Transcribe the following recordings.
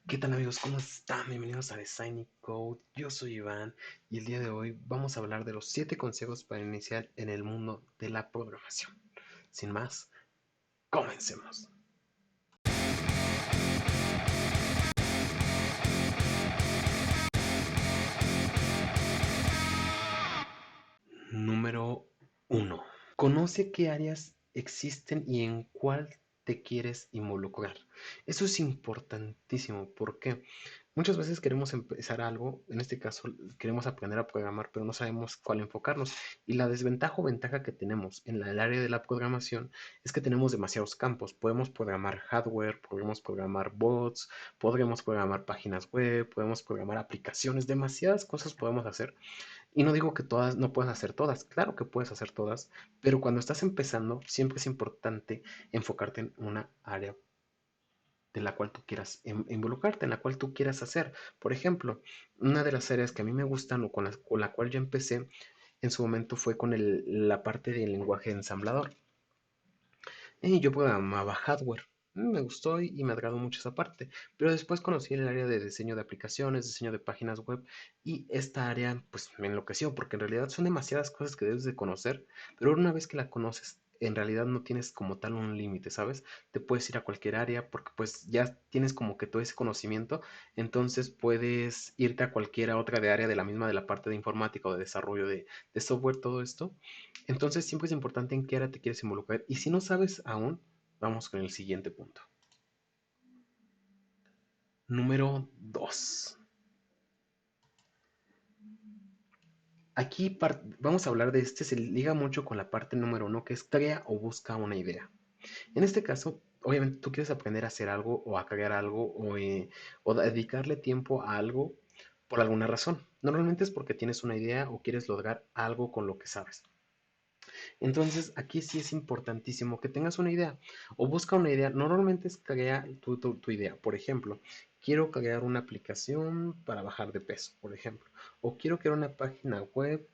¿Qué tal amigos? ¿Cómo están? Bienvenidos a Design Code. Yo soy Iván y el día de hoy vamos a hablar de los 7 consejos para iniciar en el mundo de la programación. Sin más, comencemos. Número uno. Conoce qué áreas existen y en cuál te quieres involucrar. Eso es importantísimo porque muchas veces queremos empezar algo, en este caso queremos aprender a programar, pero no sabemos cuál enfocarnos. Y la desventaja o ventaja que tenemos en el área de la programación es que tenemos demasiados campos. Podemos programar hardware, podemos programar bots, podremos programar páginas web, podemos programar aplicaciones, demasiadas cosas podemos hacer. Y no digo que todas, no puedes hacer todas, claro que puedes hacer todas, pero cuando estás empezando, siempre es importante enfocarte en una área de la cual tú quieras involucrarte, en la cual tú quieras hacer. Por ejemplo, una de las áreas que a mí me gustan o con la cual yo empecé en su momento fue con la parte del lenguaje ensamblador. Y yo programaba hardware. Me gustó y me agradó mucho esa parte. Pero después conocí el área de diseño de aplicaciones, diseño de páginas web. Y esta área pues me enloqueció porque en realidad son demasiadas cosas que debes de conocer. Pero una vez que la conoces, en realidad no tienes como tal un límite, ¿sabes? Te puedes ir a cualquier área porque pues ya tienes como que todo ese conocimiento. Entonces puedes irte a cualquier otra de área de la misma, de la parte de informática o de desarrollo de software, todo esto. Entonces siempre es importante en qué área te quieres involucrar. Y si no sabes aún, vamos con el siguiente punto. Número 2. Aquí vamos a hablar de este, se liga mucho con la parte número 1, que es crea o busca una idea. En este caso, obviamente tú quieres aprender a hacer algo o a crear algo o dedicarle tiempo a algo por alguna razón. Normalmente es porque tienes una idea o quieres lograr algo con lo que sabes. Entonces, aquí sí es importantísimo que tengas una idea o busca una idea. Normalmente es crear tu idea. Por ejemplo, quiero crear una aplicación para bajar de peso, por ejemplo. O quiero crear una página web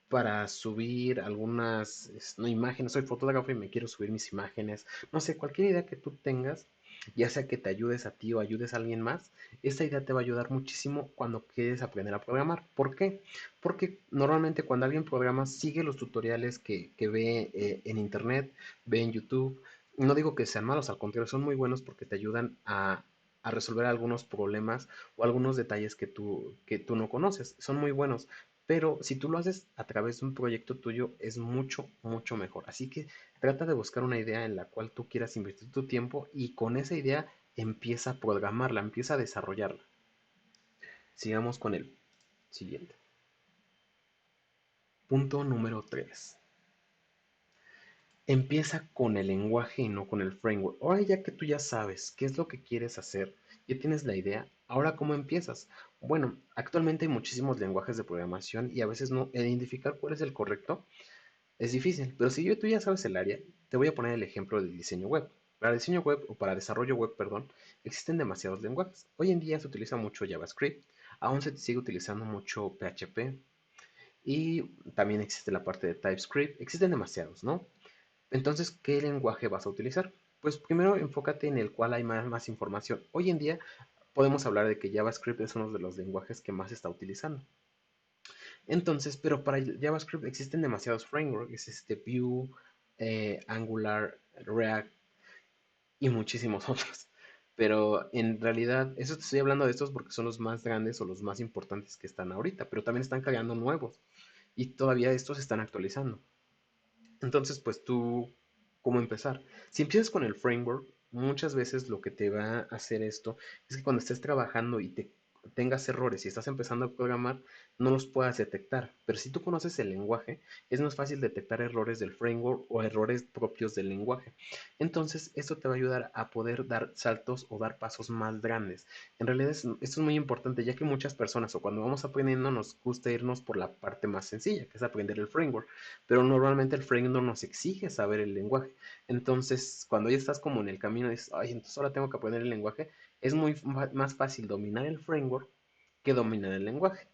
para subir algunas no, imágenes. Soy fotógrafo y me quiero subir mis imágenes. No sé, cualquier idea que tú tengas, ya sea que te ayudes a ti o ayudes a alguien más, esta idea te va a ayudar muchísimo cuando quieres aprender a programar. ¿Por qué? Porque normalmente cuando alguien programa sigue los tutoriales que ve en internet, ve en YouTube. No digo que sean malos, al contrario, son muy buenos porque te ayudan a resolver algunos problemas o algunos detalles que tú no conoces. Son muy buenos. Pero si tú lo haces a través de un proyecto tuyo, es mucho, mucho mejor. Así que trata de buscar una idea en la cual tú quieras invertir tu tiempo y con esa idea empieza a programarla, empieza a desarrollarla. Sigamos con el siguiente. Punto número 3. Empieza con el lenguaje y no con el framework. Ahora ya que tú ya sabes qué es lo que quieres hacer, ya tienes la idea, ahora ¿cómo empiezas? Bueno, actualmente hay muchísimos lenguajes de programación y a veces no identificar cuál es el correcto es difícil, pero si tú ya sabes el área, te voy a poner el ejemplo del diseño web. Para diseño web o para desarrollo web, perdón, existen demasiados lenguajes. Hoy en día se utiliza mucho JavaScript, aún se sigue utilizando mucho PHP y también existe la parte de TypeScript. Existen demasiados, ¿no? Entonces, ¿qué lenguaje vas a utilizar? Pues primero enfócate en el cual hay más información. Hoy en día podemos hablar de que JavaScript es uno de los lenguajes que más se está utilizando. Entonces, pero para JavaScript existen demasiados frameworks, existe Vue, Angular, React y muchísimos otros. Pero en realidad, eso te estoy hablando de estos porque son los más grandes o los más importantes que están ahorita, pero también están creando nuevos y todavía estos se están actualizando. Entonces, pues tú, ¿cómo empezar? Si empiezas con el framework, muchas veces lo que te va a hacer esto es que cuando estés trabajando y te tengas errores y estás empezando a programar, no los puedas detectar. Pero si tú conoces el lenguaje, es más fácil detectar errores del framework o errores propios del lenguaje. Entonces, esto te va a ayudar a poder dar saltos o dar pasos más grandes. En realidad, esto es muy importante, ya que muchas personas o cuando vamos aprendiendo nos gusta irnos por la parte más sencilla, que es aprender el framework, pero normalmente el framework nos exige saber el lenguaje. Entonces, cuando ya estás como en el camino, dices, ay, entonces ahora tengo que aprender el lenguaje, es muy más fácil dominar el framework que dominar el lenguaje.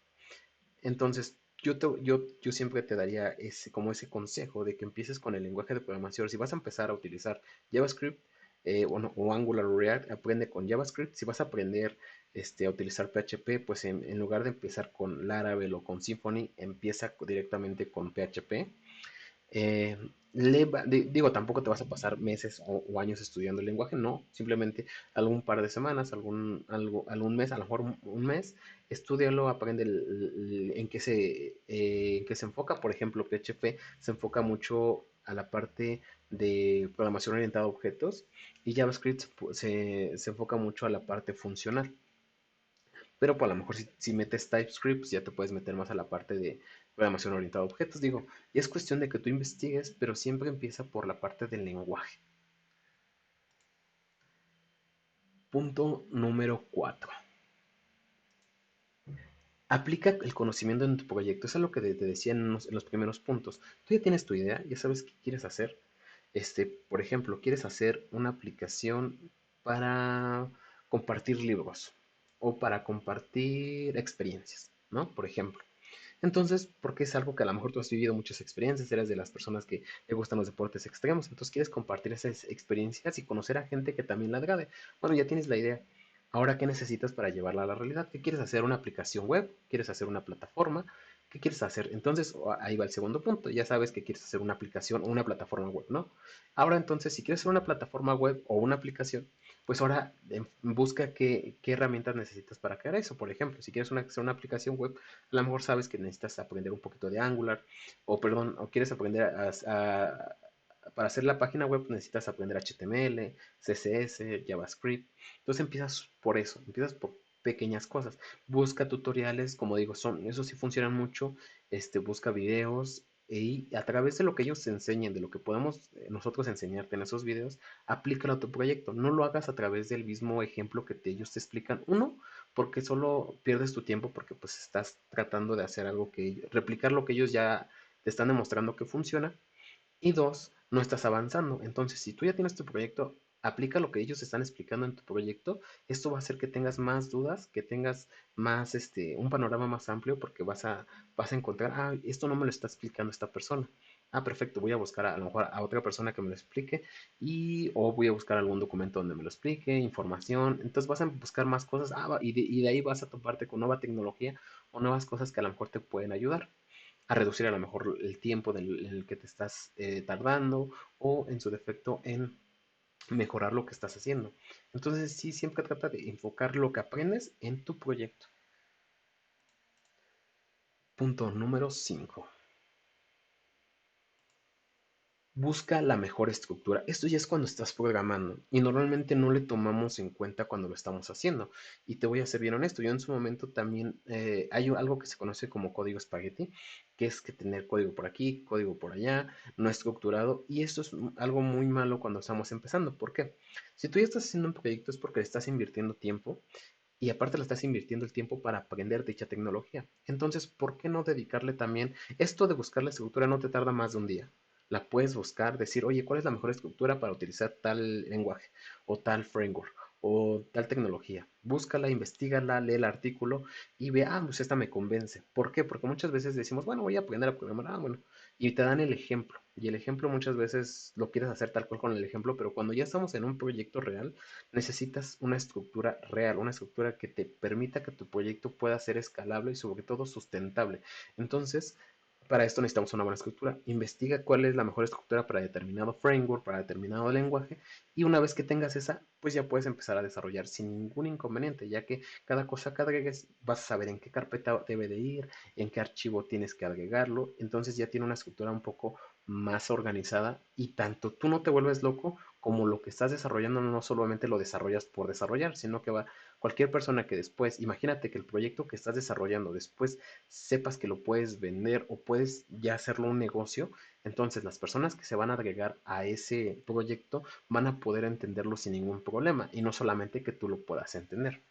Entonces, yo siempre te daría como ese consejo de que empieces con el lenguaje de programación. Si vas a empezar a utilizar JavaScript, o Angular o React, aprende con JavaScript. Si vas a aprender a utilizar PHP, pues en lugar de empezar con Laravel o con Symfony, empieza directamente con PHP. Eh, digo, tampoco te vas a pasar meses o años estudiando el lenguaje, no, simplemente algún par de semanas, algún mes, a lo mejor un mes, estudialo, aprende en qué se enfoca. Por ejemplo, PHP se enfoca mucho a la parte de programación orientada a objetos y JavaScript se enfoca mucho a la parte funcional. Pero pues a lo mejor si metes TypeScript, pues ya te puedes meter más a la parte de programación orientada a objetos. Digo, y es cuestión de que tú investigues, pero siempre empieza por la parte del lenguaje. Punto número 4. Aplica el conocimiento en tu proyecto. Eso es lo que te decía en los primeros puntos. Tú ya tienes tu idea, ya sabes qué quieres hacer. Por ejemplo, quieres hacer una aplicación para compartir libros o para compartir experiencias, ¿no? Por ejemplo. Entonces, porque es algo que a lo mejor tú has vivido muchas experiencias, eres de las personas que le gustan los deportes extremos, entonces quieres compartir esas experiencias y conocer a gente que también la agrade. Bueno, ya tienes la idea. Ahora, ¿qué necesitas para llevarla a la realidad? ¿Qué quieres hacer? ¿Una aplicación web? ¿Quieres hacer una plataforma? ¿Qué quieres hacer? Entonces, ahí va el segundo punto. Ya sabes que quieres hacer una aplicación o una plataforma web, ¿no? Ahora, entonces, si quieres hacer una plataforma web o una aplicación, pues ahora busca qué herramientas necesitas para crear eso. Por ejemplo, si quieres hacer una aplicación web, a lo mejor sabes que necesitas aprender un poquito de Angular, o perdón, o quieres aprender para hacer la página web necesitas aprender HTML, CSS, JavaScript. Entonces empiezas por eso, empiezas por pequeñas cosas. Busca tutoriales, como digo, eso sí funcionan mucho. Busca videos y a través de lo que ellos te enseñen, de lo que podemos nosotros enseñarte en esos videos, aplícalo a tu proyecto. No lo hagas a través del mismo ejemplo que ellos te explican. Uno, porque solo pierdes tu tiempo porque pues estás tratando de hacer algo replicar lo que ellos ya te están demostrando que funciona. Y dos, no estás avanzando. Entonces, si tú ya tienes tu proyecto, aplica lo que ellos están explicando en tu proyecto. Esto va a hacer que tengas más dudas, que tengas más, un panorama más amplio, porque vas a encontrar, esto no me lo está explicando esta persona. Perfecto, voy a buscar a lo mejor a otra persona que me lo explique o voy a buscar algún documento donde me lo explique, información. Entonces vas a buscar más cosas y de ahí vas a toparte con nueva tecnología o nuevas cosas que a lo mejor te pueden ayudar a reducir a lo mejor el tiempo en el que te estás tardando o en su defecto en mejorar lo que estás haciendo. Entonces sí, siempre trata de enfocar lo que aprendes en tu proyecto. Punto número 5. Busca la mejor estructura. Esto ya es cuando estás programando y normalmente no le tomamos en cuenta cuando lo estamos haciendo. Y te voy a ser bien honesto, yo en su momento también hay algo que se conoce como código espagueti, que es que tener código por aquí, código por allá, no estructurado. Y esto es algo muy malo cuando estamos empezando. ¿Por qué? Si tú ya estás haciendo un proyecto es porque le estás invirtiendo tiempo y aparte le estás invirtiendo el tiempo para aprender dicha tecnología. Entonces, ¿por qué no dedicarle también? Esto de buscar la estructura no te tarda más de un día. La puedes buscar, decir, oye, ¿cuál es la mejor estructura para utilizar tal lenguaje o tal framework o tal tecnología? Búscala, investigala, lee el artículo y ve, pues esta me convence. ¿Por qué? Porque muchas veces decimos, bueno, voy a aprender a programar, bueno, y te dan el ejemplo. Y el ejemplo muchas veces lo quieres hacer tal cual con el ejemplo, pero cuando ya estamos en un proyecto real, necesitas una estructura real, una estructura que te permita que tu proyecto pueda ser escalable y sobre todo sustentable. Entonces, para esto necesitamos una buena estructura. Investiga cuál es la mejor estructura para determinado framework, para determinado lenguaje, y una vez que tengas esa, pues ya puedes empezar a desarrollar sin ningún inconveniente, ya que cada cosa que agregues vas a saber en qué carpeta debe de ir, en qué archivo tienes que agregarlo, entonces ya tiene una estructura un poco más organizada y tanto tú no te vuelves loco como lo que estás desarrollando no solamente lo desarrollas por desarrollar, sino que va cualquier persona que después, imagínate que el proyecto que estás desarrollando después sepas que lo puedes vender o puedes ya hacerlo un negocio, entonces las personas que se van a agregar a ese proyecto van a poder entenderlo sin ningún problema y no solamente que tú lo puedas entender.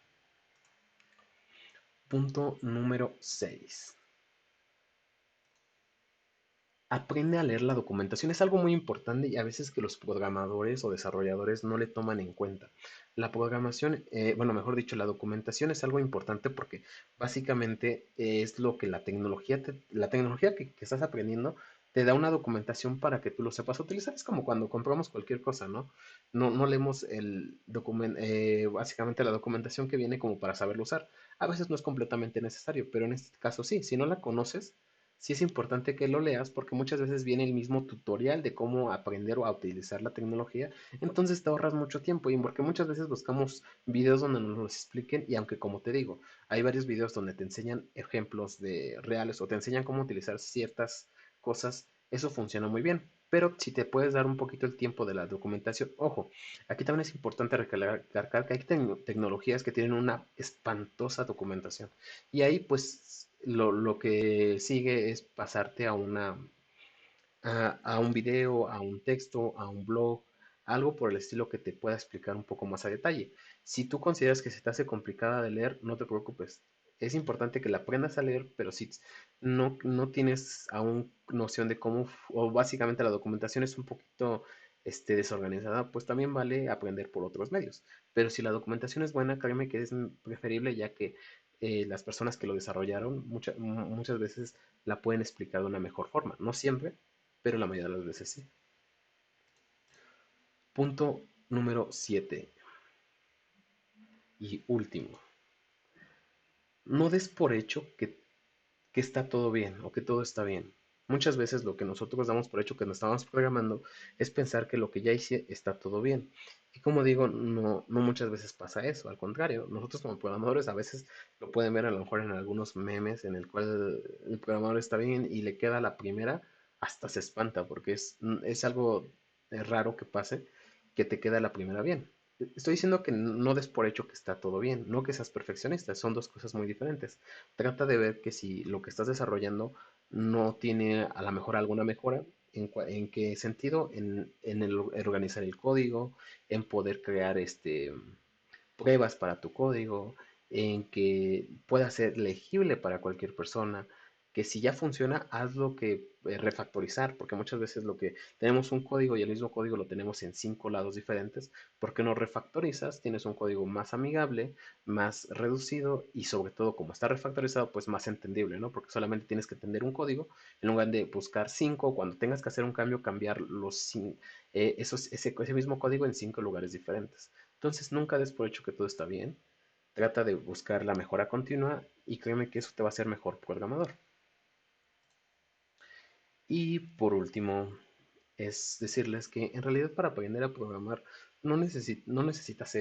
Punto número 6. Aprende a leer la documentación. Es algo muy importante y a veces que los programadores o desarrolladores no le toman en cuenta. La programación, bueno, mejor dicho, la documentación es algo importante porque básicamente es lo que la tecnología que estás aprendiendo te da una documentación para que tú lo sepas utilizar. Es como cuando compramos cualquier cosa, ¿no? No leemos el documento, básicamente la documentación que viene como para saberlo usar. A veces no es completamente necesario, pero en este caso sí. Si no la conoces, sí es importante que lo leas porque muchas veces viene el mismo tutorial de cómo aprender o a utilizar la tecnología. Entonces te ahorras mucho tiempo y porque muchas veces buscamos videos donde nos los expliquen y aunque como te digo, hay varios videos donde te enseñan ejemplos de reales o te enseñan cómo utilizar ciertas cosas, eso funciona muy bien. Pero si te puedes dar un poquito el tiempo de la documentación, ojo, aquí también es importante recalcar que hay tecnologías que tienen una espantosa documentación. Y ahí pues lo que sigue es pasarte a un video, a un texto, a un blog, algo por el estilo que te pueda explicar un poco más a detalle. Si tú consideras que se te hace complicada de leer, no te preocupes. Es importante que la aprendas a leer, pero si no tienes aún noción de cómo, o básicamente la documentación es un poquito desorganizada, pues también vale aprender por otros medios. Pero si la documentación es buena, créeme que es preferible ya que las personas que lo desarrollaron muchas veces la pueden explicar de una mejor forma. No siempre, pero la mayoría de las veces sí. Punto número 7 y último. No des por hecho que está todo bien o que todo está bien. Muchas veces lo que nosotros damos por hecho que nos estamos programando es pensar que lo que ya hice está todo bien. Y como digo, no muchas veces pasa eso. Al contrario, nosotros como programadores a veces lo pueden ver a lo mejor en algunos memes en el cual el programador está bien y le queda la primera, hasta se espanta porque es algo raro que pase que te queda la primera bien. Estoy diciendo que no des por hecho que está todo bien, no que seas perfeccionista, son dos cosas muy diferentes. Trata de ver que si lo que estás desarrollando no tiene a lo mejor alguna mejora, ¿en qué sentido? En el organizar el código, en poder crear pruebas para tu código, en que pueda ser legible para cualquier persona, que si ya funciona, hazlo que refactorizar, porque muchas veces lo que tenemos un código y el mismo código lo tenemos en 5 lados diferentes, porque no refactorizas, tienes un código más amigable, más reducido y sobre todo como está refactorizado, pues más entendible, ¿no? Porque solamente tienes que entender un código en lugar de buscar 5, cuando tengas que hacer un cambio, cambiar ese mismo código en 5 lugares diferentes. Entonces nunca des por hecho que todo está bien. Trata de buscar la mejora continua y créeme que eso te va a hacer mejor programador. Y por último, es decirles que en realidad para aprender a programar no necesitas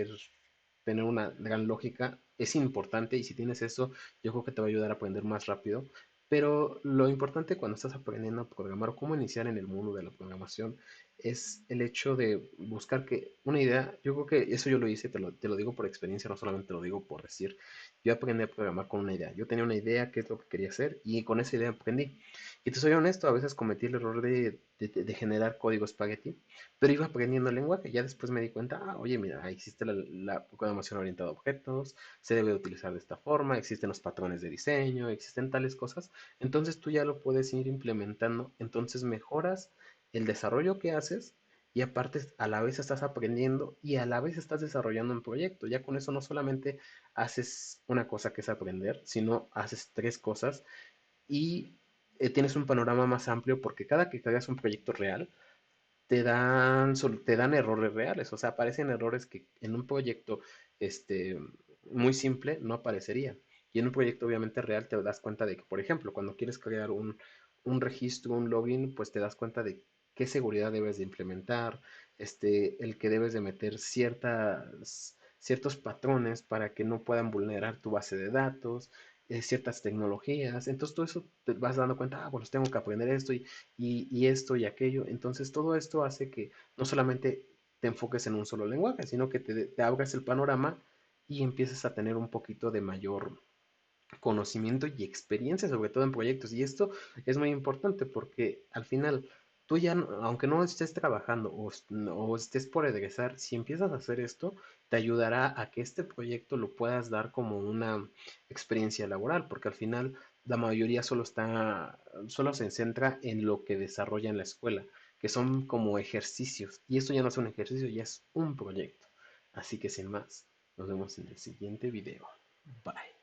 tener una gran lógica. Es importante y si tienes eso, yo creo que te va a ayudar a aprender más rápido. Pero lo importante cuando estás aprendiendo a programar o cómo iniciar en el mundo de la programación es el hecho de buscar que una idea, yo creo que eso yo lo hice, te lo digo por experiencia, no solamente lo digo por decir, yo aprendí a programar con una idea. Yo tenía una idea, qué es lo que quería hacer y con esa idea aprendí. Y te soy honesto, a veces cometí el error de generar código espagueti, pero iba aprendiendo el lenguaje. Ya después me di cuenta, oye, mira, existe la programación orientada a objetos, se debe utilizar de esta forma, existen los patrones de diseño, existen tales cosas. Entonces tú ya lo puedes ir implementando. Entonces mejoras el desarrollo que haces y aparte a la vez estás aprendiendo y a la vez estás desarrollando un proyecto. Ya con eso no solamente haces una cosa que es aprender, sino haces tres cosas y tienes un panorama más amplio porque cada que creas un proyecto real, te dan errores reales, o sea, aparecen errores que en un proyecto este, muy simple no aparecerían. Y en un proyecto obviamente real te das cuenta de que, por ejemplo, cuando quieres crear un registro, un login, pues te das cuenta de qué seguridad debes de implementar, el que debes de meter ciertos patrones para que no puedan vulnerar tu base de datos, ciertas tecnologías. Entonces todo eso te vas dando cuenta, bueno, tengo que aprender esto y esto y aquello. Entonces todo esto hace que no solamente te enfoques en un solo lenguaje, sino que te abras el panorama y empieces a tener un poquito de mayor conocimiento y experiencia, sobre todo en proyectos. Y esto es muy importante porque al final tú ya, aunque no estés trabajando o estés por egresar, si empiezas a hacer esto, te ayudará a que este proyecto lo puedas dar como una experiencia laboral, porque al final la mayoría solo se centra en lo que desarrolla en la escuela, que son como ejercicios. Y esto ya no es un ejercicio, ya es un proyecto. Así que sin más, nos vemos en el siguiente video. Bye.